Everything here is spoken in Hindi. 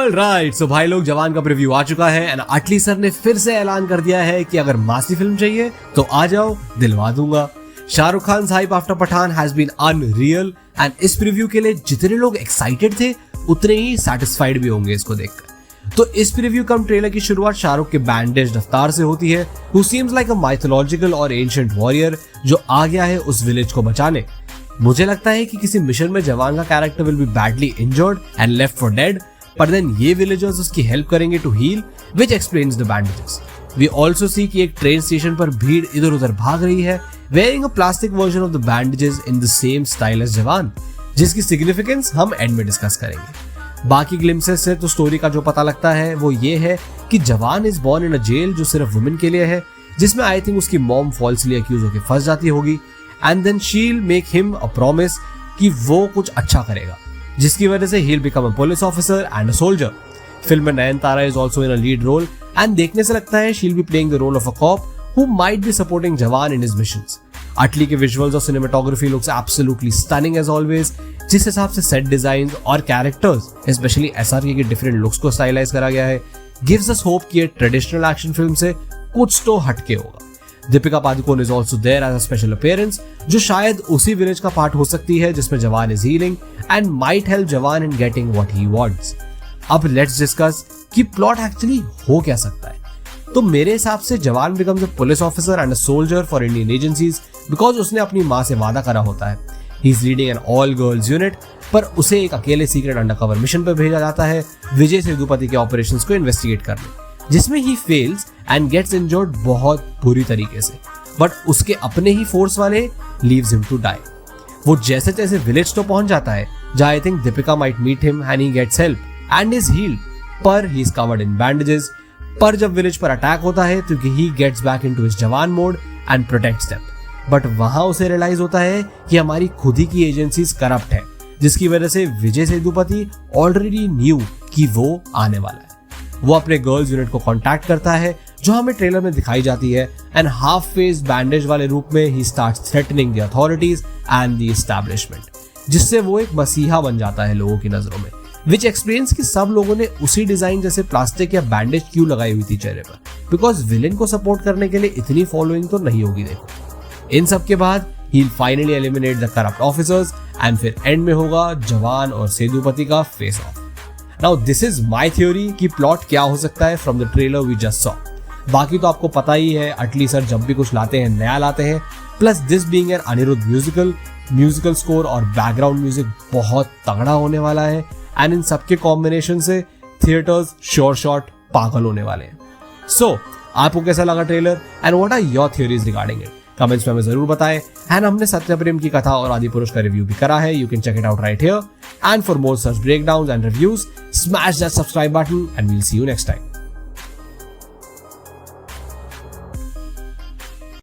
ऑलराइट, सो भाई लोग, जवान का प्रीव्यू आ चुका है एंड अटली सर ने फिर से ऐलान कर दिया है कि अगर मासी फिल्म चाहिए तो आ जाओ, दिलवा दूंगा। Shahrukh Khan hype after Pathaan has been unreal and इस प्रीव्यू के लिए जितने लोग एक्साइटेड थे उतने ही सैटिस्फाइड भी होंगे इसको देखकर। तो इस प्रीव्यू कम ट्रेलर की शुरुआत शाहरुख के बैंडेज रफ्तार से होती है, who seems like a mythological और एंशिएंट वॉरियर जो आ गया है उस विलेज को बचाने। मुझे लगता है कि किसी मिशन में जवान का character will be badly injured and left for dead, पर देन ये विलेजर्स उसकी हेल्प करेंगे to heal, which explains the bandages. We also see कि एक ट्रेन स्टेशन पर भीड़ इधर उधर भाग रही है, wearing a plastic version of the bandages in the same style as Jawan, जिसकी सिग्निफिकेंस हम एंड में डिस्कस करेंगे। बाकी ग्लिम्सेस से तो स्टोरी का जो पता लगता है वो ये है कि Jawan is born in a jail जो सिर्फ वुमेन के लिए है, जिसमें आई थिंक उसकी मॉम फॉल्सली अक्यूज होकर फंस जाती होगी and then she'll make him a promise कि वो कुछ अच्छा करेगा, जिसकी वजह से he'll become a police officer and a soldier. Film में Nayantara is also in a lead role and देखने से लगता है she'll be playing the role of a cop who might be supporting जवान in his missions. अटली के विजुअल्स और cinematography looks absolutely stunning as always, जिस हिसाब से सेट डिजाइन और कैरेक्टर्स स्पेशली SRK के डिफरेंट लुक्स को स्टाइलाइज करा गया है gives us hope कि ये ट्रेडिशनल एक्शन फिल्म से कुछ तो हटके होगा। Deepika Padukone is also there as a special appearance, जो शायद उसी विलेज का पार्ट हो सकती है जिसमें Jawan is healing and might help Jawan in getting what he wants. अब लेट्स डिस्कस कि प्लॉट एक्चुअली हो क्या सकता है। तो मेरे हिसाब से Jawan becomes a police officer and a soldier for Indian agencies because उसने अपनी माँ से वादा करा होता है। He is leading an all girls unit, पर उसे एक अकेले सीक्रेट अंडरकवर मिशन पर भेजा जाता है विजय सेतुपति के ऑपरेशंस को इन्वेस्टिगेट करने, जिसमें he fails and gets injured बहुत बुरी तरीके से, बट उसके अपने ही फोर्स वाले लीव्स हिम टू डाई। वो जैसे जैसे विलेज तो पहुंच जाता है जहां I think Deepika might meet him and he gets help and is healed, पर he is covered in bandages. पर जब विलेज पर अटैक होता है तो he gets back into his Jawan mode and protects them, but वहां उसे रियलाइज होता है कि हमारी खुद ही की एजेंसीज करप्ट है, जिसकी वजह से विजय सेतुपति ऑलरेडी न्यू कि वो आने वाला है। वो अपने गर्ल्स यूनिट को कांटेक्ट करता है जो हमें ट्रेलर में दिखाई जाती है एंड हाफ फेस बैंडेज वाले रूप में he starts threatening the authorities and the establishment, जिससे वो एक मसीहा बन जाता है लोगों की नजरों में, विच एक्सप्लेन्स कि सब लोगों ने उसी डिजाइन जैसे प्लास्टिक या बैंडेज क्यों लगाई हुई थी चेहरे पर, बिकॉज विलेन को सपोर्ट करने के लिए इतनी फॉलोइंग तो नहीं होगी। देखो, इन सब के बाद he'll finally eliminate the corrupt officers and फिर एंड में होगा जवान और सेतुपति का face of. Now this is my theory कि प्लॉट क्या हो सकता है from the trailer we just saw। बाकी तो आपको पता ही है, अटली सर जब भी कुछ लाते हैं नया लाते हैं, plus this being an Anirudh musical score और बैकग्राउंड म्यूजिक बहुत तगड़ा होने वाला है एंड इन सबके कॉम्बिनेशन से थिएटर्स श्योर शॉट पागल होने वाले हैं। सो आपको कैसा लगा trailer and what are your theories regarding it, comments में हमें जरूर बताएं। एंड हमने सत्यप्रेम की कथा और आदि पुरुष का रिव्यू भी करा है, you can check it out right here. And for more such breakdowns and reviews, smash that subscribe button and we'll see you next time.